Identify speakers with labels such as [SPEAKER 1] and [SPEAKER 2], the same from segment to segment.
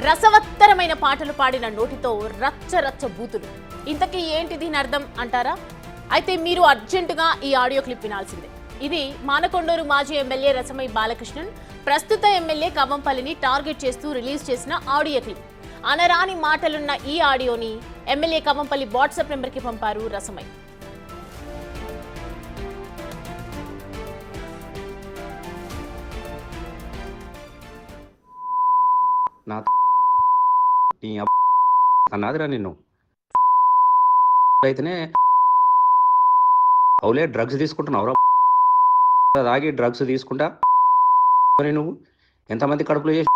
[SPEAKER 1] రసవత్తరమైన పాటలు పాడిన నోటితో రచ్చ రచ్చ బూతులు. ఇంతకీ ఏంటి దీని అర్థం అంటారా? అయితే మీరు అర్జెంటుగా ఈ ఆడియో క్లిప్ వినాల్సిందే. ఇది మానకొండూరు మాజీ ఎమ్మెల్యే రసమై బాలకృష్ణన్ ప్రస్తుత ఎమ్మెల్యే కవ్వంపల్లిని టార్గెట్ చేస్తూ రిలీజ్ చేసిన ఆడియో క్లిప్. అనరాని మాటలున్న ఈ ఆడియోని ఎమ్మెల్యే కవ్వంపల్లి వాట్సాప్ నెంబర్కి పంపారు రసమై.
[SPEAKER 2] నా అన్నాదిరా నిన్ను అయితేనే అవులే డ్రగ్స్ తీసుకుంటున్నావురా, తాగి డ్రగ్స్ తీసుకుంటా నువ్వు ఎంతమంది కడుపులో చేసి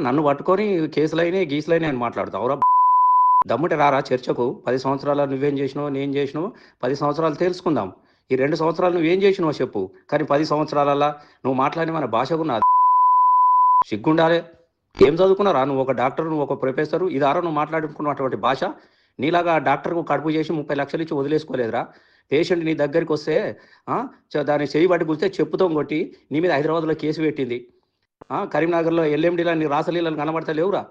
[SPEAKER 2] నన్ను పట్టుకొని కేసులైనా గీసులైనా అని మాట్లాడుతావురా. దమ్ముంటే రారా చర్చకు. 10 సంవత్సరాలు నువ్వేం చేసినావు నేను చేసినావు 10 సంవత్సరాలు తెలుసుకుందాం. ఈ 2 సంవత్సరాలు నువ్వేం చేసినావు చెప్పు. కానీ 10 సంవత్సరాలల్లా నువ్వు మాట్లాడిన మన భాషకున్న సిగ్గుండాలే. ఏం చదువుకున్నారా? నువ్వు ఒక డాక్టర్, నువ్వు ఒక ప్రొఫెసరు, ఇదారా నువ్వు మాట్లాడుకున్నటువంటి భాష? నీలాగా డాక్టర్కు కడుపు చేసి 30 లక్షలు ఇచ్చి వదిలేసుకోలేదురా. పేషెంట్ నీ దగ్గరికి వస్తే దాన్ని చేయి పట్టి కూర్చే చెప్పుతో కొట్టి నీ మీద హైదరాబాద్లో కేసు పెట్టింది. కరీంనగర్లో ఎల్ఎండిలో నీ రాసలీలను కనబడతలేవురా.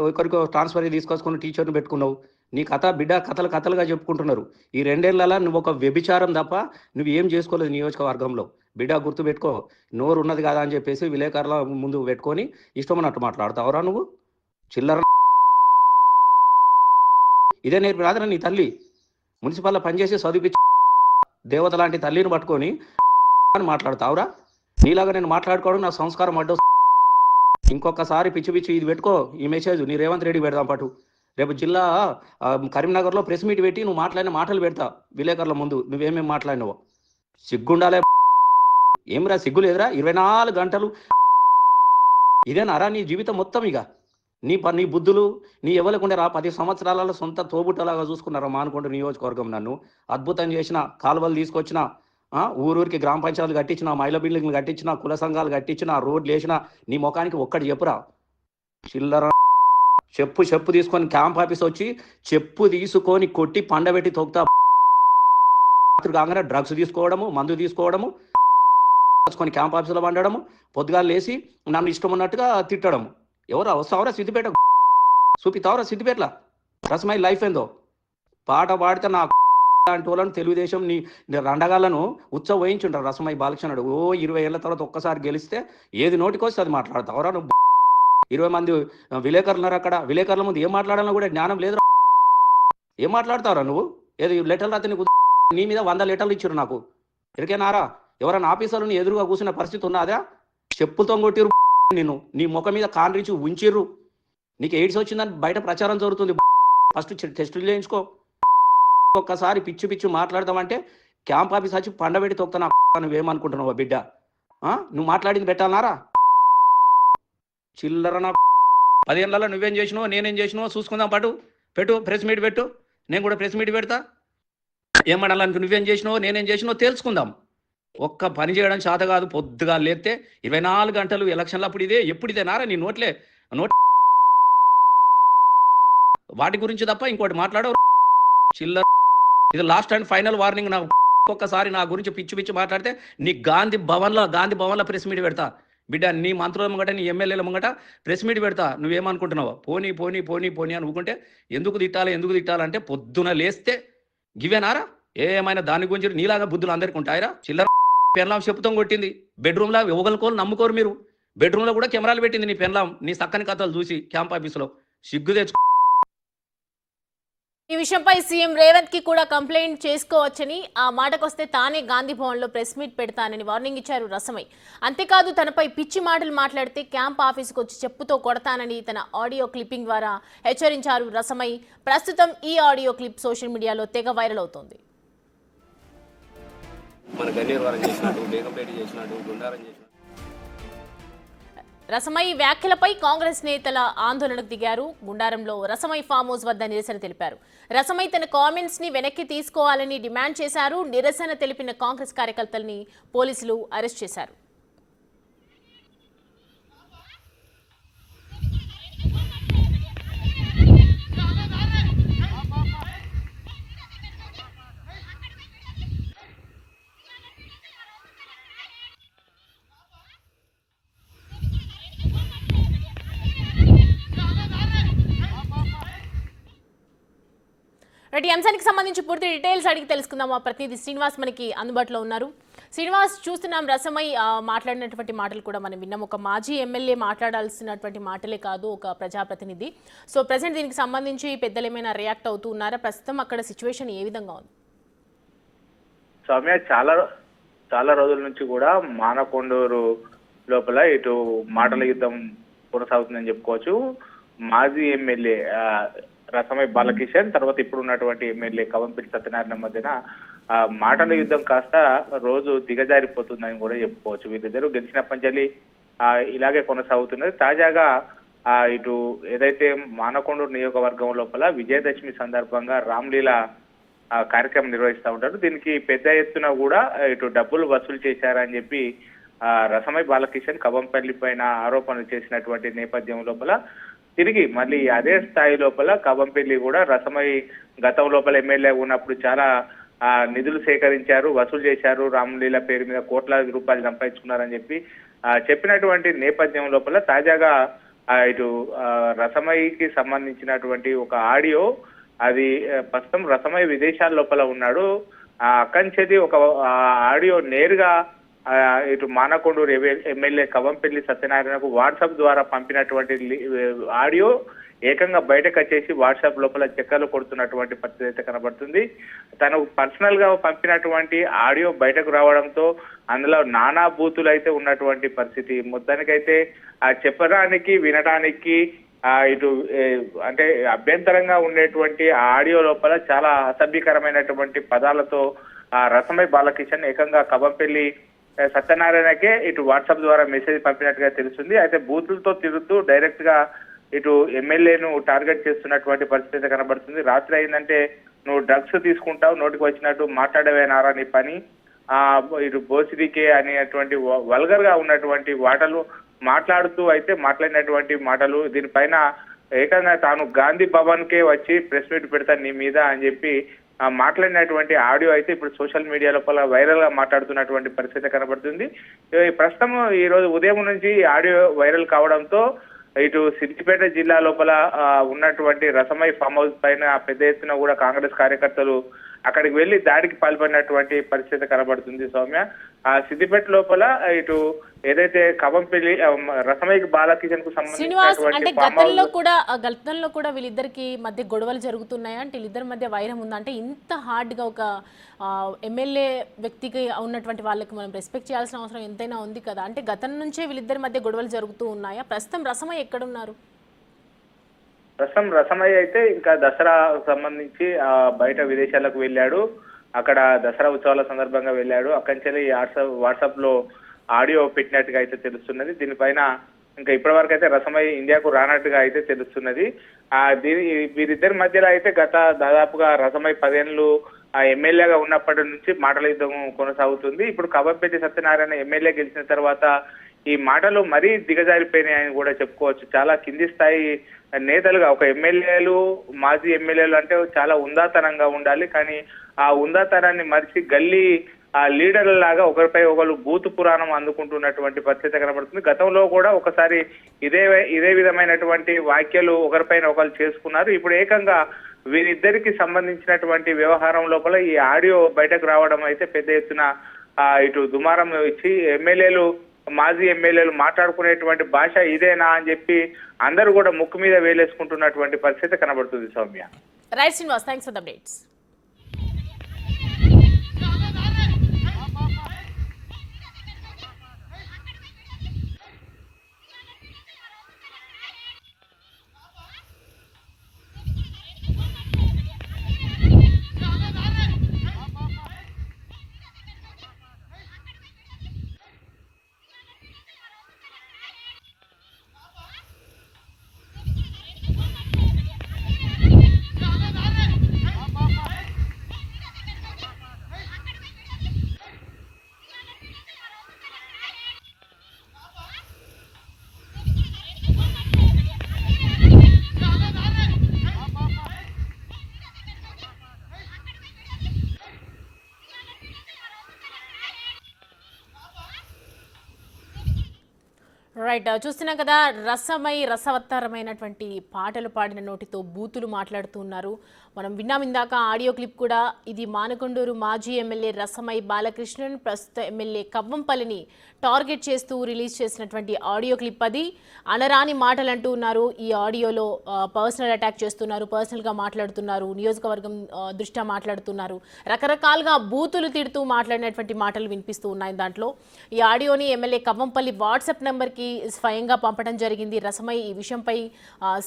[SPEAKER 2] ఒకరికి ట్రాన్స్ఫర్ తీసుకొచ్చుకుని టీచర్ని పెట్టుకున్నావు. నీ కథ బిడ్డ కథలుగా చెప్పుకుంటున్నారు. ఈ 2 ఏళ్ళ నువ్వు ఒక వ్యభిచారం తప్ప నువ్వు ఏం చేసుకోలేదు నియోజకవర్గంలో. బిడ్డ గుర్తు పెట్టుకో. నోరు ఉన్నది కదా అని చెప్పేసి విలేకరుల ముందు పెట్టుకొని ఇష్టమన్నట్టు మాట్లాడతావురా నువ్వు. చిల్లర ఇదే నేర్పి రాదురా నీ తల్లి. మున్సిపల్లో పనిచేసి చదివించి దేవత లాంటి తల్లిని పట్టుకొని అని మాట్లాడతావురా. నీలాగా నేను మాట్లాడుకోవడం నా సంస్కారం అడ్డు. ఇంకొకసారి పిచ్చి ఇది పెట్టుకో. ఈ మెసేజ్ నీ రేవంత్ రెడ్డి పెడదాం పాటు. రేపు జిల్లా కరీంనగర్లో ప్రెస్ మీట్ పెట్టి నువ్వు మాట్లాడిన మాటలు పెడతా విలేకరుల ముందు. నువ్వేమేమి మాట్లాడినావో సిగ్గుండాలే. ఏమిరా సిగ్గు లేదురా? 24 గంటలు ఇదేనారా నీ జీవితం మొత్తం? ఇక నీ బుద్ధులు నీ ఎవరికుండే రా. 10 సంవత్సరాలలో సొంత తోబుట్టలాగా చూసుకున్నారా మానుకొండ నియోజకవర్గం. నన్ను అద్భుతం చేసిన, కాలువలు తీసుకొచ్చిన, ఊరూరికి గ్రామ పంచాయతీలు కట్టించిన, మహిళా బిల్డింగ్లు కట్టించిన, కుల సంఘాలు కట్టించిన, రోడ్లు వేసిన. నీ ముఖానికి ఒక్కటి చెప్పురా. చిల్లర చెప్పు తీసుకొని క్యాంప్ ఆఫీస్ వచ్చి చెప్పు తీసుకొని కొట్టి పండబెట్టి తొక్కుతా. కాగానే డ్రగ్స్ తీసుకోవడము, మందు తీసుకోవడము, కొని క్యాంప్ ఆఫీసులో వండడము, పొద్దుగాలు లేసి నన్ను ఇష్టం ఉన్నట్టుగా తిట్టడము. ఎవరా వస్తావరా సిద్దిపేట చూపిస్తావరా సిద్దిపేటల రసమై లైఫ్ ఏందో. పాట పాడితే నా లాంటి వాళ్ళను తెలుగుదేశం నీ రండగాళ్ళను ఉత్సవ వహించుంటారు. రసమై బాలకృష్ణుడు 20 ఏళ్ళ తర్వాత ఒక్కసారి గెలిస్తే ఏది నోటికి వస్తే అది మాట్లాడతావరా నువ్వు. 20 మంది విలేకరులు ఉన్నారు అక్కడ. విలేకరుల ముందు ఏం మాట్లాడాలో కూడా జ్ఞానం లేదు. ఏం మాట్లాడతావురా నువ్వు? ఏది లెటర్లు అతని నీ మీద 100 లెటర్లు ఇచ్చారు నాకు. ఎరికేనారా? ఎవరైనా ఆఫీసర్లను ఎదురుగా కూర్చున్న పరిస్థితి ఉన్నదా? చెప్పులతో కొట్టిరు నిన్ను. నీ ముఖం మీద కాండ్రించి ఉంచిర్రు. నీకు ఎయిడ్స్ వచ్చిందని బయట ప్రచారం జరుగుతుంది. ఫస్ట్ టెస్టులు చేయించుకో. ఒక్కసారి పిచ్చి మాట్లాడతామంటే క్యాంప్ ఆఫీస్ వచ్చి పండబెట్టి తొక్కుతా. నువ్వేమనుకుంటున్నావు బిడ్డ? నువ్వు మాట్లాడింది పెట్టాలన్నారా? చిల్లర నా 10 ఏళ్ళలో నువ్వేం చేసినావో నేనేం చేసినావో చూసుకుందాం. పెట్టు ప్రెస్ మీట్ పెట్టు. నేను కూడా ప్రెస్ మీట్ పెడతా. ఏమనాలనుకు నువ్వేం చేసినావో నేనేం చేసినావో తెలుసుకుందాం. ఒక్క పని చేయడం చేత కాదు. పొద్దుగా లేస్తే 24 గంటలు ఎలక్షన్లు అప్పుడు ఎప్పుడు ఇదేనారా నీ నోట్లే వాటి గురించి తప్ప ఇంకోటి మాట్లాడవు. చిల్లర. ఇది లాస్ట్ అండ్ ఫైనల్ వార్నింగ్. నాకు ఒక్కసారి నా గురించి పిచ్చి మాట్లాడితే నీ గాంధీ భవన్లో ప్రెస్ మీట్ పెడతా బిడ్డ. నీ మంత్రుల ముంగట, నీ ఎమ్మెల్యేల ముంగట ప్రెస్ మీట్ పెడతా. నువ్వేమనుకుంటున్నావు? పోనీ అని ఊకుంటే ఎందుకు తిట్టాలంటే పొద్దున లేస్తే గివేనారా? ఏమైనా దాని గురించి నీలాగా బుద్ధులు అందరికీ ఉంటాయిరా? చిల్లర పెన్లాం చెప్పుతాం కొట్టింది. బెడ్రూమ్లో ఒకరికోరు నమ్ముకోరు మీరు. బెడ్రూమ్లో కూడా కెమెరాలు పెట్టింది నీ పెన్లాం. నీ చక్కని కథలు చూసి క్యాంప్ ఆఫీసులో సిగ్గు తెచ్చుకో.
[SPEAKER 1] ఈ విషయంపై సీఎం రేవంత్ కి కూడా కంప్లైంట్ చేసుకోవచ్చని, ఆ మాటకొస్తే తానే గాంధీ భవన్ లో ప్రెస్ మీట్ పెడతానని వార్నింగ్ ఇచ్చారు రసమై. అంతేకాదు తనపై పిచ్చి మాటలు మాట్లాడితే క్యాంప్ ఆఫీసుకు వచ్చి చెప్పుతో కొడతానని తన ఆడియో క్లిప్పింగ్ ద్వారా హెచ్చరించారు రసమై. ప్రస్తుతం ఈ ఆడియో క్లిప్ సోషల్ మీడియాలో తెగ వైరల్ అవుతోంది. రసమై వ్యాఖ్యలపై కాంగ్రెస్ నేతల ఆందోళనకు దిగారు. గుండారంలో రసమై ఫామ్ హౌస్ వద్ద నిరసన తెలిపారు. రసమై తన కామెంట్స్ ని వెనక్కి తీసుకోవాలని డిమాండ్ చేశారు. నిరసన తెలిపిన కాంగ్రెస్ కార్యకర్తల్ని పోలీసులు అరెస్ట్ చేశారు. రైట్, ఈ అంశానికి సంబంధించి పూర్తి డీటెయిల్స్ అడిగి తెలుసుకుందాం. మా ప్రతినిధి శ్రీనివాస్ మనకి అందుబాటులో ఉన్నారు. శ్రీనివాస్, చూస్తున్నాం రసమై మాట్లాడినటువంటి మాటలు కూడా మనం విన్నాం. ఒక మాజీ ఎమ్మెల్యే మాట్లాడాల్సినటువంటి మాటలే కాదు, ఒక ప్రజాప్రతినిధి. సో ప్రజెంట్ దీనికి సంబంధించి పెద్దలు ఏమైనా రియాక్ట్ అవుతూ ఉన్నారా? ప్రస్తుతం అక్కడ సిచ్యువేషన్ ఏ విధంగా ఉంది?
[SPEAKER 3] సౌమ్య, చాలా రోజుల నుంచి కూడా మానకొండూరు లోపల ఇటు మాటల యుద్ధం కొనసాగుతుందని చెప్పుకోవచ్చు. మాజీ ఎమ్మెల్యే రసమై బాలకిషన్, తర్వాత ఇప్పుడు ఉన్నటువంటి ఎమ్మెల్యే కవంపల్లి సత్యనారాయణ మధ్యన మాటల యుద్ధం కాస్త రోజు దిగజారిపోతుందని కూడా చెప్పుకోవచ్చు. వీరిద్దరు గెలిచినప్పటి నుంచి ఇలాగే కొనసాగుతున్నది. తాజాగా ఇటు ఏదైతే మానకొండూరు నియోజకవర్గం లోపల విజయదశమి సందర్భంగా రామ్లీలా కార్యక్రమం నిర్వహిస్తూ ఉంటారు. దీనికి పెద్ద ఎత్తున కూడా ఇటు డబ్బులు వసూలు చేశారని చెప్పి రసమై బాలకిషన్ కవంపల్లి పైన ఆరోపణలు చేసినటువంటి నేపథ్యం లోపల తిరిగి మళ్ళీ అదే స్థాయి లోపల కవంపల్లి కూడా రసమై గతం లోపల ఎమ్మెల్యే ఉన్నప్పుడు చాలా నిధులు సేకరించారు, వసూలు చేశారు, రామ్లీల పేరు మీద కోట్లాది రూపాయలు సంపాదించుకున్నారని చెప్పి చెప్పినటువంటి నేపథ్యం లోపల తాజాగా ఇటు రసమైకి సంబంధించినటువంటి ఒక ఆడియో, అది ప్రస్తుతం రసమై విదేశాల లోపల ఉన్నాడు. అక్కంచేది ఒక ఆడియో నేరుగా ఇటు మానకొండూరు ఎమ్మెల్యే కవంపల్లి సత్యనారాయణకు వాట్సాప్ ద్వారా పంపినటువంటి ఆడియో ఏకంగా బయటకు వచ్చేసి వాట్సాప్ లోపల చక్కర్లు కొడుతున్నటువంటి పరిస్థితి అయితే కనబడుతుంది. తను పర్సనల్ గా పంపినటువంటి ఆడియో బయటకు రావడంతో అందులో నానా బూతులు అయితే ఉన్నటువంటి పరిస్థితి. మొత్తానికైతే చెప్పడానికి వినడానికి ఇటు అంటే అభ్యంతరంగా ఉండేటువంటి ఆడియో లోపల చాలా అసభ్యకరమైనటువంటి పదాలతో రసమై బాలకిషన్ ఏకంగా కవంపల్లి సత్యనారాయణకే ఇటు వాట్సాప్ ద్వారా మెసేజ్ పంపినట్టుగా తెలుస్తుంది. అయితే బూతులతో తిరుగుతూ డైరెక్ట్ గా ఇటు ఎమ్మెల్యేను టార్గెట్ చేస్తున్నటువంటి పరిస్థితి కనబడుతుంది. రాత్రి అయిందంటే నువ్వు డ్రగ్స్ తీసుకుంటావు, నోటికి వచ్చినట్టు మాట్లాడవేనారా నీ పని, ఇటు బోసిడికే అనేటువంటి వల్గర్ గా ఉన్నటువంటి మాటలు మాట్లాడుతూ అయితే మాట్లాడినటువంటి మాటలు. దీనిపైన ఏకంగా తాను గాంధీ భవన్ కే వచ్చి ప్రెస్ మీట్ పెడతాను నీ మీద అని చెప్పి మాట్లాడినటువంటి ఆడియో అయితే ఇప్పుడు సోషల్ మీడియా లోపల వైరల్ గా మాట్లాడుతున్నటువంటి పరిస్థితి కనబడుతుంది. ప్రస్తుతం ఈ రోజు ఉదయం నుంచి ఆడియో వైరల్ కావడంతో ఇటు సిద్దిపేట జిల్లా లోపల ఉన్నటువంటి రసమై ఫామ్ హౌస్ పైన పెద్ద ఎత్తున కూడా కాంగ్రెస్ కార్యకర్తలు అక్కడికి వెళ్లి దాడికి పాల్పడినటువంటి పరిస్థితి కనబడుతుంది. సౌమ్య, సిద్దిపేట లోపల ఇటు ఏదైతే కవంపల్లి రసమైకి బాలకిషన్ కు
[SPEAKER 1] సంబంధించి గతంలో కూడా వీళ్ళిద్దరికి మధ్య గొడవలు జరుగుతున్నాయా? అంటే వీళ్ళిద్దరి మధ్య వైరం ఉందా? అంటే ఇంత హార్డ్ గా ఒక ఎమ్మెల్యే వ్యక్తికి ఉన్నటువంటి వాళ్ళకి మనం రెస్పెక్ట్ చేయాల్సిన అవసరం ఎంతైనా ఉంది కదా. అంటే గతం నుంచే వీళ్ళిద్దరి మధ్య గొడవలు జరుగుతూ ఉన్నాయా? ప్రస్తుతం రసమై ఎక్కడున్నారు?
[SPEAKER 3] ప్రస్తుతం రసమై అయితే ఇంకా దసరా సంబంధించి బయట విదేశాలకు వెళ్ళాడు. అక్కడ దసరా ఉత్సవాల సందర్భంగా వెళ్ళాడు. అక్కడి వాట్సాప్ లో ఆడియో పెట్టినట్టుగా అయితే తెలుస్తున్నది. దీనిపైన ఇంకా ఇప్పటి వరకు అయితే రసమై ఇండియాకు రానట్టుగా అయితే తెలుస్తున్నది. వీరిద్దరి మధ్యలో అయితే గత దాదాపుగా రసమై 10 ఏళ్ళు ఎమ్మెల్యేగా ఉన్నప్పటి నుంచి మాటల యుద్ధం కొనసాగుతుంది. ఇప్పుడు కవంపల్లి సత్యనారాయణ ఎమ్మెల్యే గెలిచిన తర్వాత ఈ మాటలు మరీ దిగజారిపోయినాయని కూడా చెప్పుకోవచ్చు. చాలా కింది స్థాయి నేతలుగా ఒక ఎమ్మెల్యేలు, మాజీ ఎమ్మెల్యేలు అంటే చాలా ఉందాతనంగా ఉండాలి. కానీ ఆ ఉందాతనాన్ని మరిచి గల్లీ లీడర్ల లాగా ఒకరిపై ఒకరు బూతు పురాణం అందుకుంటున్నటువంటి పరిస్థితి కనబడుతుంది. గతంలో కూడా ఒకసారి ఇదే విధమైనటువంటి వ్యాఖ్యలు ఒకరిపైన ఒకరు చేసుకున్నారు. ఇప్పుడు ఏకంగా వీరిద్దరికి సంబంధించినటువంటి వ్యవహారం లోపల ఈ ఆడియో బయటకు రావడం అయితే పెద్ద ఎత్తున ఇటు దుమారం ఇచ్చి మాజీ ఎమ్మెల్యేలు మాట్లాడుకునేటువంటి భాష ఇదేనా అని చెప్పి అందరూ కూడా ముక్కు మీద వేలేసుకుంటున్నటువంటి పరిస్థితి కనబడుతుంది. Soumya,
[SPEAKER 1] right Srinivas, thanks for the updates. Right చూస్తున్నాం కదా రసవత్తరమైనటువంటి పాటలు పాడిన నోటితో బూతులు మాట్లాడుతున్నారు. మనం విన్నాం ఇందాక ఆడియో క్లిప్ కూడా. ఇది మానకొండూరు మాజీ ఎమ్మెల్యే రసమై బాలకృష్ణన్ ప్రస్తుత ఎమ్మెల్యే కవ్వంపల్లిని టార్గెట్ చేస్తూ రిలీజ్ చేసినటువంటి ఆడియో క్లిప్. అది అనరాని మాటలు అంటూ ఉన్నారు. ఈ ఆడియోలో పర్సనల్ అటాక్ చేస్తున్నారు, పర్సనల్గా మాట్లాడుతున్నారు, నియోజకవర్గం దృష్ట్యా మాట్లాడుతున్నారు, రకరకాలుగా బూతులు తిడుతూ మాట్లాడినటువంటి మాటలు వినిపిస్తూ ఉన్నాయి. దాంట్లో ఈ ఆడియోని ఎమ్మెల్యే కవ్వంపల్లి వాట్సాప్ నెంబర్కి స్వయంగా పంపడం జరిగింది. రసమై ఈ విషయంపై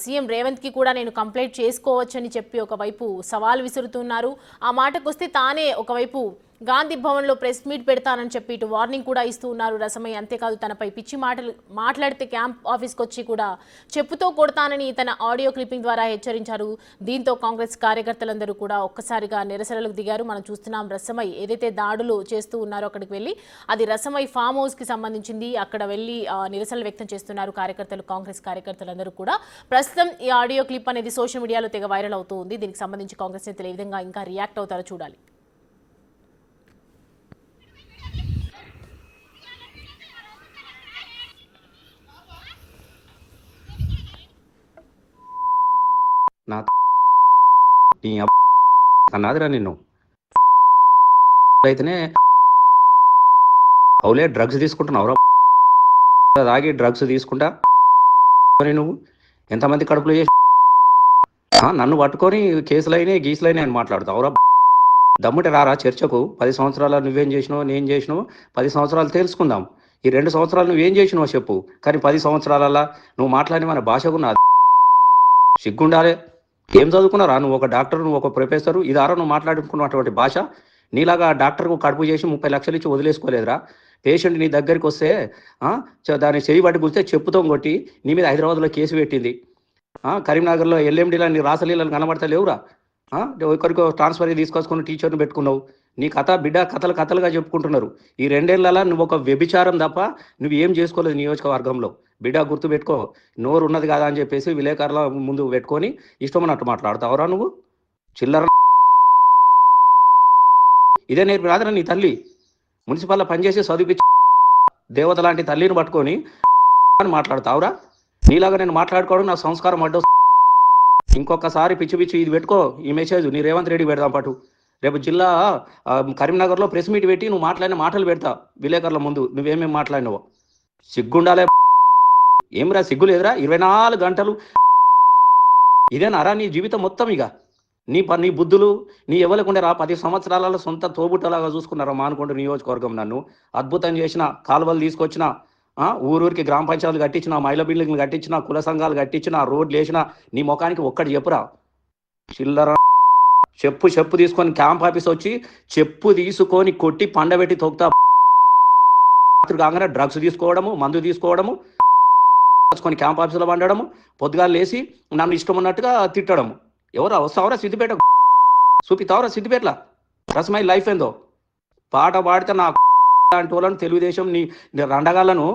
[SPEAKER 1] సీఎం రేవంత్కి కూడా నేను కంప్లైంట్ చేసుకోవచ్చని చెప్పి ఒకవైపు సవాల్ విసురుతున్నారు. ఆ మాటకొస్తే తానే ఒకవైపు గాంధీ భవన్లో ప్రెస్ మీట్ పెడతానని చెప్పి ఇటు వార్నింగ్ కూడా ఇస్తూ ఉన్నారు రసమై. అంతేకాదు తనపై పిచ్చి మాటలు మాట్లాడితే క్యాంప్ ఆఫీస్కి వచ్చి కూడా చెప్పుతో కొడతానని తన ఆడియో క్లిప్పింగ్ ద్వారా హెచ్చరించారు. దీంతో కాంగ్రెస్ కార్యకర్తలందరూ కూడా ఒక్కసారిగా నిరసనలకు దిగారు. మనం చూస్తున్నాం రసమై ఏదైతే దాడులు చేస్తూ ఉన్నారో అక్కడికి వెళ్ళి, అది రసమై ఫామ్ హౌస్కి సంబంధించింది. అక్కడ వెళ్ళి నిరసనలు వ్యక్తం చేస్తున్నారు కార్యకర్తలు, కాంగ్రెస్ కార్యకర్తలందరూ కూడా. ప్రస్తుతం ఈ ఆడియో క్లిప్ అనేది సోషల్ మీడియాలో తెగ వైరల్ అవుతూ ఉంది. దీనికి సంబంధించి కాంగ్రెస్ నేతలు ఏ విధంగా ఇంకా రియాక్ట్ అవుతారో చూడాలి.
[SPEAKER 2] నా నీ అన్నాదిరా నిన్ను అయితేనే అవులే డ్రగ్స్ తీసుకుంటున్నావురా, తాగి డ్రగ్స్ తీసుకుంటా నువ్వు ఎంతమంది కడుపులో చేసి నన్ను పట్టుకొని కేసులైనా గీసులైనా అని మాట్లాడుతావురా. దమ్ముంటే రారా చర్చకు. 10 సంవత్సరాలు నువ్వేం చేసినావు, నేను చేసినావు, 10 సంవత్సరాలు తెలుసుకుందాం. ఈ 2 సంవత్సరాలు నువ్వేం చేసినావు చెప్పు. కానీ 10 సంవత్సరాలల్లా నువ్వు మాట్లాడి మన భాషకు నా సిగ్గుండాలే. ఏం చదువుకున్నారా నువ్వు? ఒక డాక్టర్, నువ్వు ఒక ప్రొఫెసరు, ఇదారా నువ్వు మాట్లాడుకున్నటువంటి భాష? నీలాగా డాక్టర్కు కడుపు చేసి 30 లక్షలు ఇచ్చి వదిలేసుకోలేదురా. పేషెంట్ నీ దగ్గరికి వస్తే దాన్ని చేయి పట్టి కూర్చే చెప్పుతో కొట్టి నీ మీద హైదరాబాద్లో కేసు పెట్టింది. కరీంనగర్లో ఎల్ఎండిలో నీ రాసలీలను కనబడతలేవురా. ఒకరికో ట్రాన్స్ఫర్ తీసుకొచ్చుకుని టీచర్ని పెట్టుకున్నావు. నీ కథ బిడ్డ కథలుగా చెప్పుకుంటున్నారు. ఈ 2 ఏళ్లలో నువ్వు ఒక వ్యభిచారం తప్ప నువ్వు ఏం చేసుకోలేదు నియోజకవర్గంలో. బిడ్డ గుర్తు పెట్టుకో. నోరు ఉన్నది కదా అని చెప్పేసి విలేకరుల ముందు పెట్టుకొని ఇష్టమన్నట్టు మాట్లాడతావురా నువ్వు. చిల్లర ఇదే నేర్పి రాదురా నీ తల్లి. మున్సిపల్లో పనిచేసి చదివించి దేవత లాంటి తల్లిని పట్టుకొని అని మాట్లాడతావురా. నీలాగా నేను మాట్లాడుకోవడం నా సంస్కారం అడ్డు. ఇంకొకసారి పిచ్చి ఇది పెట్టుకో. ఈ మెసేజ్ నీ రేవంత్ రెడ్డి పెడదాం పాటు. రేపు జిల్లా కరీంనగర్లో ప్రెస్ మీట్ పెట్టి నువ్వు మాట్లాడిన మాటలు పెడతా విలేకరుల ముందు. నువ్వేమేమి మాట్లాడినావో సిగ్గుండాలే. ఏమిరా సిగ్గు లేదురా? 24 గంటలు ఇదేనారా నీ జీవితం మొత్తం? ఇక నీ బుద్ధులు నీ ఎవరికుండేరా? 10 సంవత్సరాలలో సొంత తోబుట్టలాగా చూసుకున్నారా మానుకొండ నియోజకవర్గం. నన్ను అద్భుతం చేసిన, కాలువలు తీసుకొచ్చిన, ఊరూరికి గ్రామ పంచాయతీలు కట్టించిన, మహిళా బిల్డింగ్లు కట్టించిన, కుల సంఘాలు కట్టించిన, రోడ్లు వేసిన, నీ ముఖానికి ఒక్కటి చెప్పురా. చిల్లర చెప్పు తీసుకొని క్యాంప్ ఆఫీస్ వచ్చి చెప్పు తీసుకొని కొట్టి పండబెట్టి తొక్తా. కాగానే డ్రగ్స్ తీసుకోవడము, మందు తీసుకోవడము, కొని క్యాంప్ ఆఫీసులో వండడము, పొద్దుగా లేచి నన్ను ఇష్టం ఉన్నట్టుగా తిట్టడము. ఎవరా వస్తావరా సిద్దిపేట చూపిస్తావరా సిద్దిపేటల రసమై లైఫ్ ఏందో. పాట పాడితే నా లాంటి వాళ్ళను తెలుగుదేశం నీ రండగాళ్ళను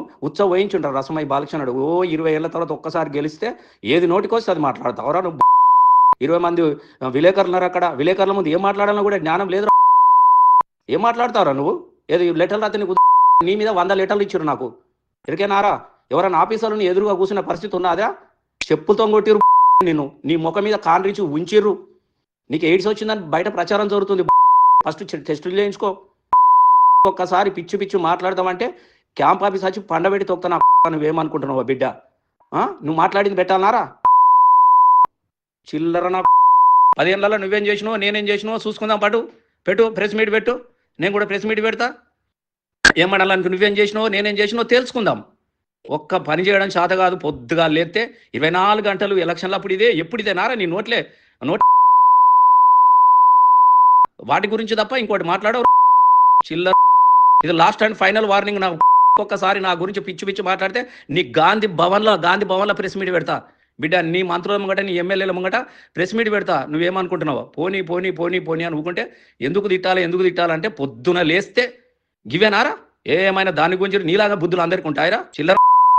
[SPEAKER 2] వహించుంటారు రసమై బాలకృష్ణుడు. 20 ఏళ్ల తర్వాత ఒక్కసారి గెలిస్తే ఏది నోటికొస్తే అది మాట్లాడతావురా నువ్వు. 20 మంది విలేకరులు ఉన్నారు అక్కడ. విలేకరుల ముందు ఏం మాట్లాడాలని కూడా జ్ఞానం లేదు. ఏం మాట్లాడతావురా నువ్వు? ఏది లెటర్లు రాతే నీకు? నీ మీద 100 లెటర్లు ఇచ్చారు నాకు. ఎరికేనారా? ఎవరైనా ఆఫీసర్లను ఎదురుగా కూర్చున్న పరిస్థితి ఉన్నదా? చెప్పులతో కొట్టిరు నిన్ను. నీ ముఖం మీద కాండ్రించి ఉంచిర్రు. నీకు ఎయిడ్స్ వచ్చిందని బయట ప్రచారం జరుగుతుంది. ఫస్ట్ టెస్టులు చేయించుకో. ఒక్కసారి పిచ్చి మాట్లాడతామంటే క్యాంప్ ఆఫీస్ వచ్చి పండబెట్టి తొక్తా. నువ్వేమనుకుంటున్నావు బిడ్డ? నువ్వు మాట్లాడింది పెట్టాలన్నారా? చిల్లర నా 10 ఏళ్లలో నువ్వేం చేసినావో నేనేం చేసినావో చూసుకుందాం. పెట్టు ప్రెస్ మీట్ పెట్టు. నేను కూడా ప్రెస్ మీట్ పెడతా. ఏమనాలనుకు నువ్వేం చేసినావో నేనేం చేసినావో తెలుసుకుందాం. ఒక్క పని చేయడం చేత కాదు. పొద్దుగా లేస్తే 24 గంటలు ఎలక్షన్లు అప్పుడు ఎప్పుడు ఇదేనారా నీ నోట్లే వాటి గురించి తప్ప ఇంకోటి మాట్లాడవు. చిల్లర. ఇది లాస్ట్ అండ్ ఫైనల్ వార్నింగ్. నాకు ఒక్కసారి నా గురించి పిచ్చి మాట్లాడితే నీ గాంధీ భవన్లో ప్రెస్ మీట్ పెడతా బిడ్డ. నీ మంత్రుల ముంగట, నీ ఎమ్మెల్యేల ముంగట ప్రెస్ మీట్ పెడతా. నువ్వేమనుకుంటున్నావు? పోనీ అని ఊకుంటే ఎందుకు తిట్టాలంటే పొద్దున లేస్తే గివేనారా? ఏమైనా దాని గురించి నీలాగా బుద్ధులు అందరికీ ఉంటాయిరా? చిల్లర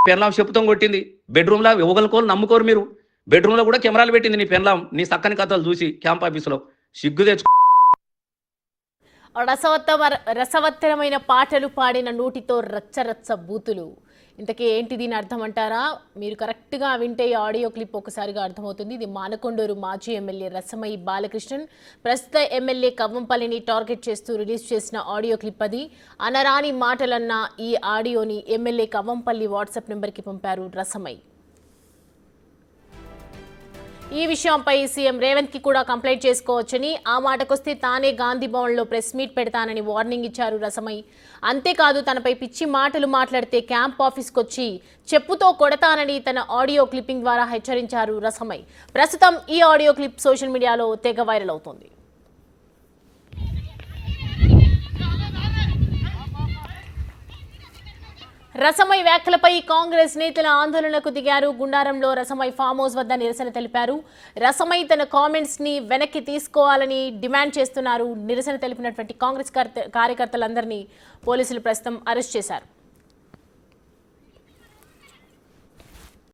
[SPEAKER 2] పెన్లాం చెప్పుతో కొట్టింది. బెడ్రూమ్లో ఒకరికోరు నమ్ముకోరు మీరు. బెడ్రూమ్లో కూడా కెమెరాలు పెట్టింది నీ పెన్లాం. నీ చక్కని కథలు చూసి క్యాంప్ ఆఫీసులో సిగ్గు తెచ్చుకో.
[SPEAKER 1] రసవత్తరమైన పాటలు పాడిన నోటితో రచ్చ బూతులు. ఇంతకీ ఏంటి దీని అర్థం అంటారా? మీరు కరెక్ట్గా వింటే ఈ ఆడియో క్లిప్ ఒకసారిగా అర్థమవుతుంది. ఇది మానకొండూరు మాజీ ఎమ్మెల్యే రసమయి బాలకృష్ణన్ ప్రస్తుత ఎమ్మెల్యే కవ్వంపల్లిని టార్గెట్ చేస్తూ రిలీజ్ చేసిన ఆడియో క్లిప్ అది. అనరాని మాటలన్న ఈ ఆడియోని ఎమ్మెల్యే కవ్వంపల్లి వాట్సాప్ నెంబర్కి పంపారు రసమయి. ఈ విషయంపై సీఎం రేవంత్ కి కూడా కంప్లైంట్ చేసుకోవచ్చని, ఆ మాటకొస్తే తానే గాంధీ భవన్లో ప్రెస్ మీట్ పెడతానని వార్నింగ్ ఇచ్చారు రసమయి. అంతేకాదు తనపై పిచ్చి మాటలు మాట్లాడితే క్యాంప్ ఆఫీస్కి వచ్చి చెప్పుతో కొడతానని తన ఆడియో క్లిప్పింగ్ ద్వారా హెచ్చరించారు రసమయి. ప్రస్తుతం ఈ ఆడియో క్లిప్ సోషల్ మీడియాలో తెగ వైరల్ అవుతోంది. రసమయి వ్యాఖ్యలపై కాంగ్రెస్ నేతల ఆందోళనకు దిగారు. గుండారంలో రసమయి ఫామ్ హౌస్ వద్ద నిరసన తెలిపారు. రసమయి తన కామెంట్స్ ని వెనక్కి తీసుకోవాలని డిమాండ్ చేస్తున్నారు. నిరసన తెలిపినటువంటి కాంగ్రెస్ కార్యకర్తలందరినీ పోలీసులు ప్రస్తుతం అరెస్ట్ చేశారు.